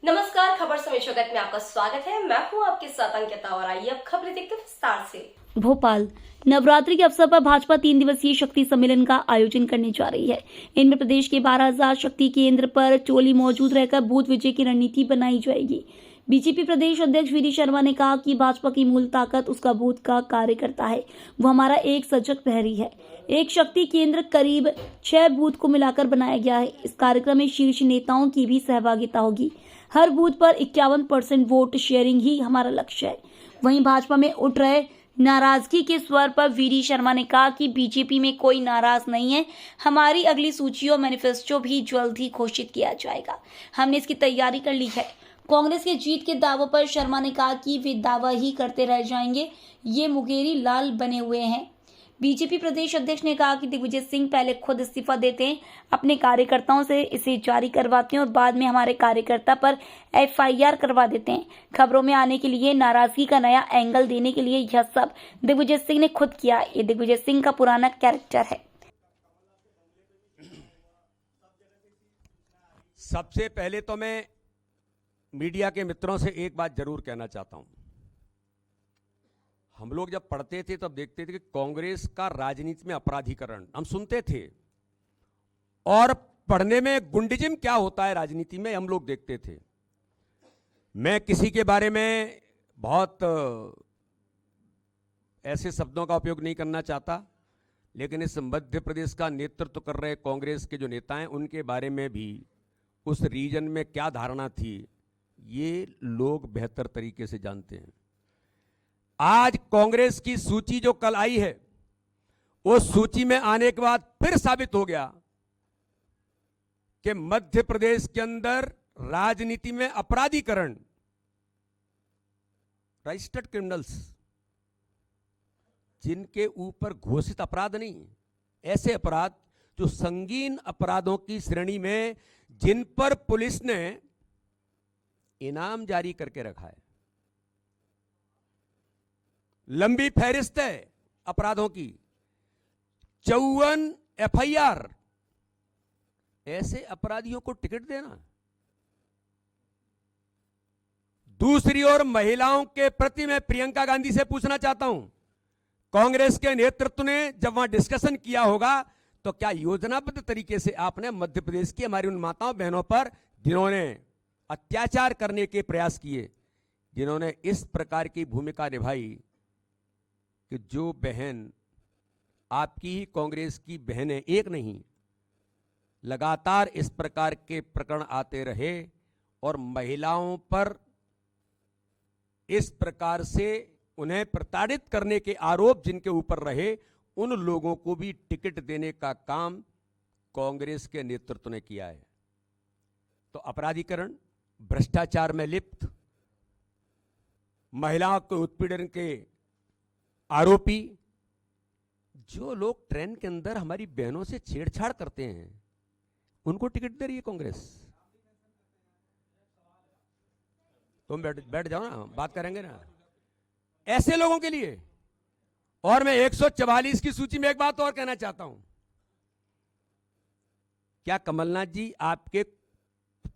नमस्कार, खबर समय जगत में आपका स्वागत है। मैं हूं आपके साथ अंकिता और आइए अब खबरें देखते हैं विस्तार से। भोपाल नवरात्रि के अवसर पर भाजपा 3 दिवसीय शक्ति सम्मेलन का आयोजन करने जा रही है। इनमें प्रदेश के 12,000 शक्ति केंद्र पर टोली मौजूद रहकर बूथ विजय की रणनीति बनाई जाएगी। बीजेपी प्रदेश अध्यक्ष वीडी शर्मा ने कहा कि भाजपा की मूल ताकत उसका बूथ का कार्यकर्ता है। वो हमारा एक सजग प्रहरी है। एक शक्ति केंद्र करीब 6 बूथ को मिलाकर बनाया गया है। इस कार्यक्रम में शीर्ष नेताओं की भी सहभागिता होगी। हर बूथ पर 51% वोट शेयरिंग ही हमारा लक्ष्य है। वहीं भाजपा में उठ रहे नाराजगी के स्वर पर वीडी शर्मा ने कहा कि बीजेपी में कोई नाराज नहीं है। हमारी अगली सूची और मैनिफेस्टो भी जल्द ही घोषित किया जाएगा। हमने इसकी तैयारी कर ली है। कांग्रेस के जीत के दावों पर शर्मा ने कहा कि वे दावा ही करते रह जाएंगे, ये मुंगेरी लाल बने हुए हैं। बीजेपी प्रदेश अध्यक्ष ने कहा कि दिग्विजय सिंह पहले खुद इस्तीफा देते हैं, अपने कार्यकर्ताओं से इसे जारी करवाते हैं और बाद में हमारे कार्यकर्ता पर FIR करवा देते हैं। खबरों में आने के लिए, नाराजगी का नया एंगल देने के लिए यह सब दिग्विजय सिंह ने खुद किया। ये दिग्विजय सिंह का पुराना कैरेक्टर है। सबसे पहले तो मैं मीडिया के मित्रों से एक बात जरूर कहना चाहता हूं। हम लोग जब पढ़ते थे तब देखते थे कि कांग्रेस का राजनीति में अपराधीकरण हम सुनते थे, और पढ़ने में गुंडिज्म क्या होता है राजनीति में हम लोग देखते थे। मैं किसी के बारे में बहुत ऐसे शब्दों का उपयोग नहीं करना चाहता, लेकिन इस मध्य प्रदेश का नेतृत्व कर रहे कांग्रेस के जो नेता हैं उनके बारे में भी उस रीजन में क्या धारणा थी ये लोग बेहतर तरीके से जानते हैं। आज कांग्रेस की सूची जो कल आई है, उस सूची में आने के बाद फिर साबित हो गया कि मध्य प्रदेश के अंदर राजनीति में अपराधीकरण, रजिस्टर्ड क्रिमिनल्स, जिनके ऊपर घोषित अपराध नहीं, ऐसे अपराध जो संगीन अपराधों की श्रेणी में, जिन पर पुलिस ने इनाम जारी करके रखा है, लंबी फहरिस्त है अपराधों की, 54 FIR, ऐसे अपराधियों को टिकट देना। दूसरी ओर महिलाओं के प्रति मैं प्रियंका गांधी से पूछना चाहता हूं, कांग्रेस के नेतृत्व ने जब वहां डिस्कशन किया होगा तो क्या योजनाबद्ध तरीके से आपने मध्य प्रदेश की हमारी उन माताओं बहनों पर जिन्होंने अत्याचार करने के प्रयास किए, जिन्होंने इस प्रकार की भूमिका निभाई कि जो बहन आपकी ही कांग्रेस की बहनें, एक नहीं, लगातार इस प्रकार के प्रकरण आते रहे और महिलाओं पर इस प्रकार से उन्हें प्रताड़ित करने के आरोप जिनके ऊपर रहे, उन लोगों को भी टिकट देने का काम कांग्रेस के नेतृत्व ने किया है। तो अपराधीकरण, भ्रष्टाचार में लिप्त, महिलाओं के उत्पीड़न के आरोपी, जो लोग ट्रेन के अंदर हमारी बहनों से छेड़छाड़ करते हैं, उनको टिकट दे रही है कांग्रेस। तुम बैठ जाओ ना, बात करेंगे ना ऐसे लोगों के लिए। और मैं 144 की सूची में एक बात और कहना चाहता हूं। क्या कमलनाथ जी आपके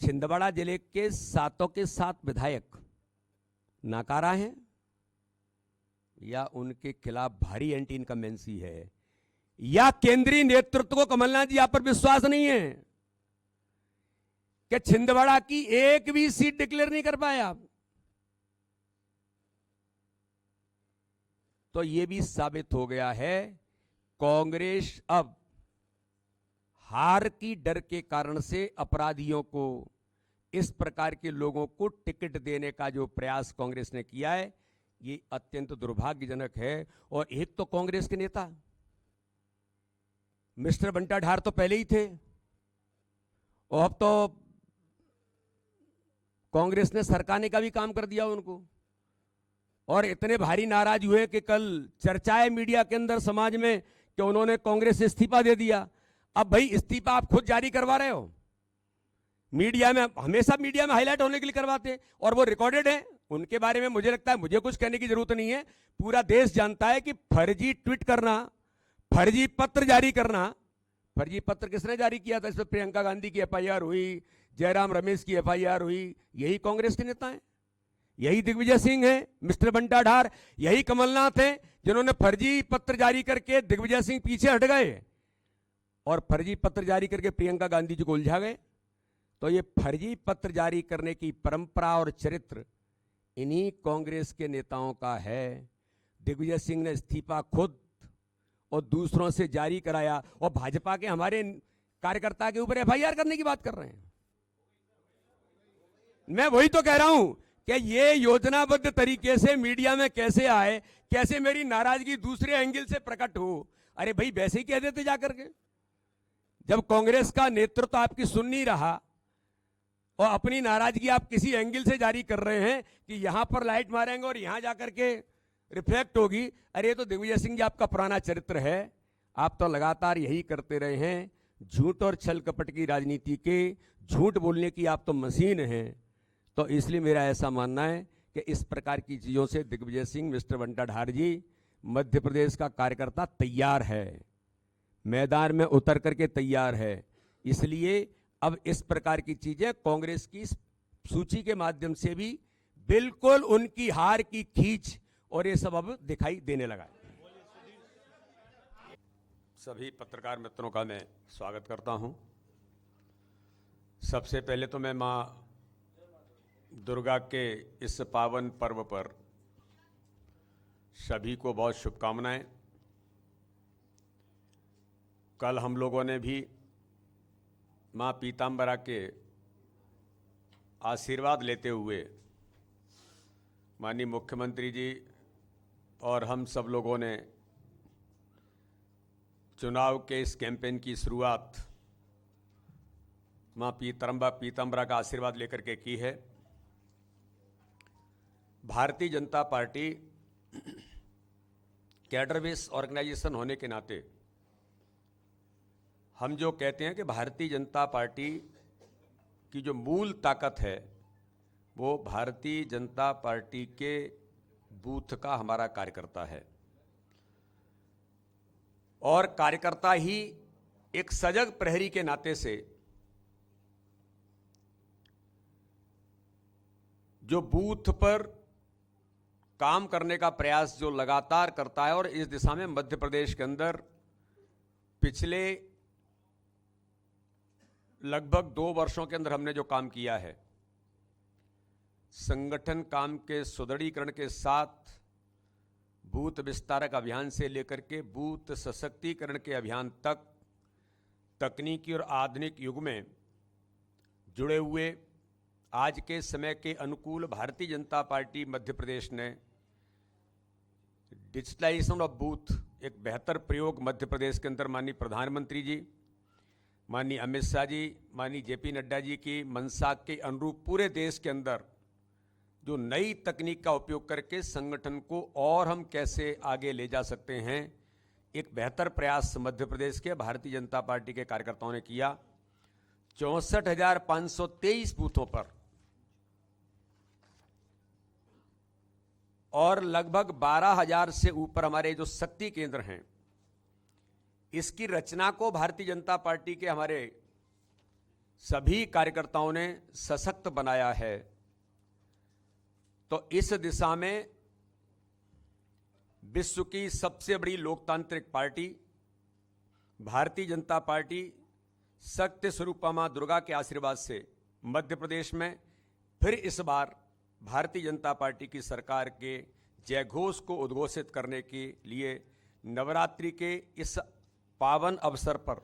छिंदवाड़ा जिले के 7 के 7 विधायक नाकारा हैं, या उनके खिलाफ भारी एंटी इनकम्बेंसी है, या केंद्रीय नेतृत्व को कमलनाथ जी आप पर विश्वास नहीं है कि छिंदवाड़ा की एक भी सीट डिक्लेयर नहीं कर पाए आप? तो यह भी साबित हो गया है कांग्रेस अब हार की डर के कारण से अपराधियों को, इस प्रकार के लोगों को टिकट देने का जो प्रयास कांग्रेस ने किया है, ये अत्यंत दुर्भाग्यजनक है। और एक तो कांग्रेस के नेता मिस्टर बंटा ढार तो पहले ही थे, और अब तो कांग्रेस ने सरकाने का भी काम कर दिया उनको, और इतने भारी नाराज हुए कि कल चर्चा है मीडिया के अंदर, समाज में, कि उन्होंने कांग्रेस से इस्तीफा दे दिया। अब भाई इस्तीफा आप खुद जारी करवा रहे हो, मीडिया में हमेशा मीडिया में हाईलाइट होने के लिए करवाते, और वो रिकॉर्डेड है। उनके बारे में मुझे लगता है मुझे कुछ कहने की जरूरत नहीं है, पूरा देश जानता है कि फर्जी ट्वीट करना, फर्जी पत्र जारी करना, फर्जी पत्र किसने जारी किया था? इस पर प्रियंका गांधी की FIR हुई, जयराम रमेश की एफआईआर हुई, यही कांग्रेस के नेता हैं, यही दिग्विजय सिंह हैं, मिस्टर बंटा ढार, यही कमलनाथ हैं जिन्होंने फर्जी पत्र जारी करके दिग्विजय सिंह पीछे हट गए और फर्जी पत्र जारी करके प्रियंका गांधी जी को उलझा गए। तो ये फर्जी पत्र जारी करने की परंपरा और चरित्र इन्हीं कांग्रेस के नेताओं का है। दिग्विजय सिंह ने इस्तीफा खुद और दूसरों से जारी कराया और भाजपा के हमारे कार्यकर्ता के ऊपर एफआईआर करने की बात कर रहे हैं। मैं वही तो कह रहा हूं कि ये योजनाबद्ध तरीके से मीडिया में कैसे आए, कैसे मेरी नाराजगी दूसरे एंगल से प्रकट हो। अरे भाई वैसे ही कह देते जाकर के, जब कांग्रेस का नेतृत्व आपकी सुन नहीं रहा और अपनी नाराजगी आप किसी एंगल से जारी कर रहे हैं कि यहां पर लाइट मारेंगे और यहां जाकर के रिफ्लेक्ट होगी। अरे तो दिग्विजय सिंह जी आपका पुराना चरित्र है, आप तो लगातार यही करते रहे हैं, झूठ और छल कपट की राजनीति के, झूठ बोलने की आप तो मशीन हैं। तो इसलिए मेरा ऐसा मानना है कि इस प्रकार की चीज़ों से दिग्विजय सिंह, मिस्टर बंटा ढार जी, मध्य प्रदेश का कार्यकर्ता तैयार है, मैदान में उतर करके तैयार है। इसलिए अब इस प्रकार की चीजें कांग्रेस की सूची के माध्यम से भी बिल्कुल उनकी हार की खींच और ये सब अब दिखाई देने लगा है। सभी पत्रकार मित्रों का मैं स्वागत करता हूं। सबसे पहले तो मैं मां दुर्गा के इस पावन पर्व पर सभी को बहुत शुभकामनाएं। कल हम लोगों ने भी मां पीताम्बरा के आशीर्वाद लेते हुए माननीय मुख्यमंत्री जी और हम सब लोगों ने चुनाव के इस कैंपेन की शुरुआत मां पीताम्बरा का आशीर्वाद लेकर के की है। Bharatiya Janata party cadre base organisation होने के नाते हम जो कहते हैं कि भारतीय जनता पार्टी की जो मूल ताकत है वो भारतीय जनता पार्टी के बूथ का हमारा कार्यकर्ता है और कार्यकर्ता ही एक सजग प्रहरी के नाते से जो बूथ पर काम करने का प्रयास जो लगातार करता है और इस दिशा में मध्य प्रदेश के अंदर पिछले लगभग 2 वर्षों के अंदर हमने जो काम किया है, संगठन काम के सुदृढ़ीकरण के साथ बूथ विस्तारक अभियान से लेकर के बूथ सशक्तिकरण के अभियान तक तकनीकी और आधुनिक युग में जुड़े हुए आज के समय के अनुकूल भारतीय जनता पार्टी मध्य प्रदेश ने डिजिटलाइजेशन ऑफ बूथ एक बेहतर प्रयोग मध्य प्रदेश के अंदर माननीय प्रधानमंत्री जी, माननीय अमित शाह जी, माननीय जेपी नड्डा जी की मंशा के अनुरूप पूरे देश के अंदर जो नई तकनीक का उपयोग करके संगठन को और हम कैसे आगे ले जा सकते हैं, एक बेहतर प्रयास मध्य प्रदेश के भारतीय जनता पार्टी के कार्यकर्ताओं ने किया। 64,523 बूथों पर और लगभग 12,000 से ऊपर हमारे जो शक्ति केंद्र हैं, इसकी रचना को भारतीय जनता पार्टी के हमारे सभी कार्यकर्ताओं ने सशक्त बनाया है। तो इस दिशा में विश्व की सबसे बड़ी लोकतांत्रिक पार्टी भारतीय जनता पार्टी सत्य स्वरूपा मां दुर्गा के आशीर्वाद से मध्य प्रदेश में फिर इस बार भारतीय जनता पार्टी की सरकार के जयघोष को उद्घोषित करने के लिए नवरात्रि के इस पावन अवसर पर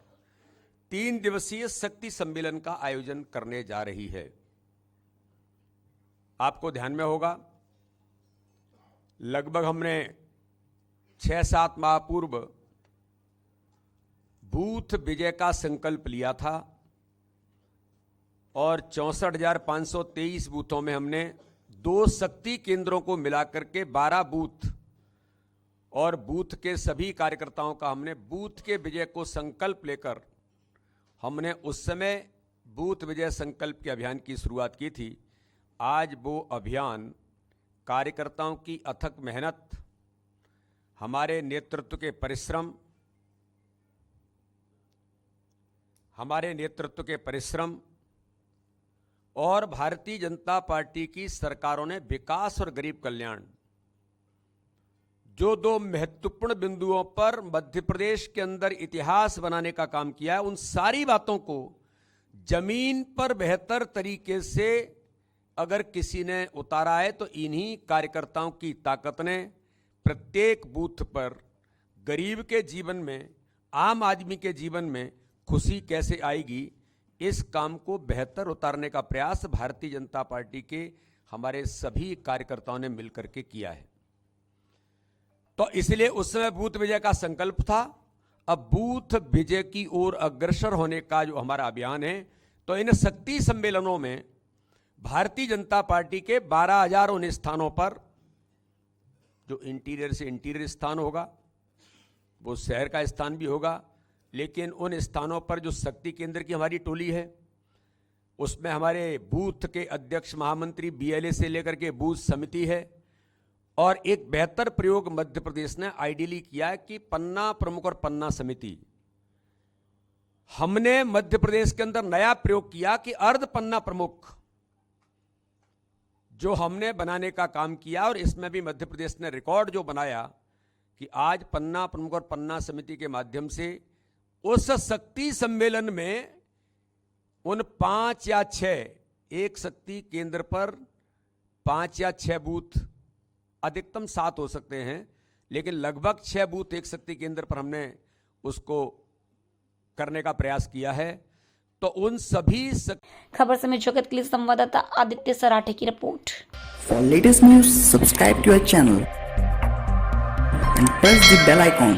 3 दिवसीय शक्ति सम्मेलन का आयोजन करने जा रही है। आपको ध्यान में होगा, लगभग हमने 6-7 माह पूर्व बूथ विजय का संकल्प लिया था और 64,523 बूथों में हमने 2 शक्ति केंद्रों को मिलाकर के 12 बूथ और बूथ के सभी कार्यकर्ताओं का हमने बूथ के विजय को संकल्प लेकर हमने उस समय बूथ विजय संकल्प के अभियान की शुरुआत की थी। आज वो अभियान कार्यकर्ताओं की अथक मेहनत, हमारे नेतृत्व के परिश्रम और भारतीय जनता पार्टी की सरकारों ने विकास और गरीब कल्याण, जो दो महत्वपूर्ण बिंदुओं पर मध्य प्रदेश के अंदर इतिहास बनाने का काम किया है, उन सारी बातों को जमीन पर बेहतर तरीके से अगर किसी ने उतारा है तो इन्हीं कार्यकर्ताओं की ताकत ने प्रत्येक बूथ पर गरीब के जीवन में, आम आदमी के जीवन में खुशी कैसे आएगी, इस काम को बेहतर उतारने का प्रयास भारतीय जनता पार्टी के हमारे सभी कार्यकर्ताओं ने मिलकर के किया है। तो इसलिए उस समय बूथ विजय का संकल्प था। अब बूथ विजय की ओर अग्रसर होने का जो हमारा अभियान है, तो इन शक्ति सम्मेलनों में भारतीय जनता पार्टी के 12,019 स्थानों पर जो इंटीरियर से इंटीरियर स्थान होगा, वो शहर का स्थान भी होगा, लेकिन उन स्थानों पर जो शक्ति केंद्र की हमारी टोली है, उसमें हमारे बूथ के अध्यक्ष महामंत्री बीएलए से लेकर के बूथ समिति है। और एक बेहतर प्रयोग मध्य प्रदेश ने आइडियली किया है कि पन्ना प्रमुख और पन्ना समिति, हमने मध्य प्रदेश के अंदर नया प्रयोग किया कि अर्ध पन्ना प्रमुख जो हमने बनाने का काम किया, और इसमें भी मध्य प्रदेश ने रिकॉर्ड जो बनाया कि आज पन्ना प्रमुख और पन्ना समिति के माध्यम से उस शक्ति सम्मेलन में उन 5 या 6 एक शक्ति केंद्र पर 5 या 6 बूथ, अधिकतम 7 हो सकते हैं, लेकिन लगभग 6 बूथ एक शक्ति केंद्र पर हमने उसको करने का प्रयास किया है। तो उन सभी खबर समय जगत के लिए संवाददाता आदित्य सराठे की report. For latest news, subscribe to our channel and press the bell icon.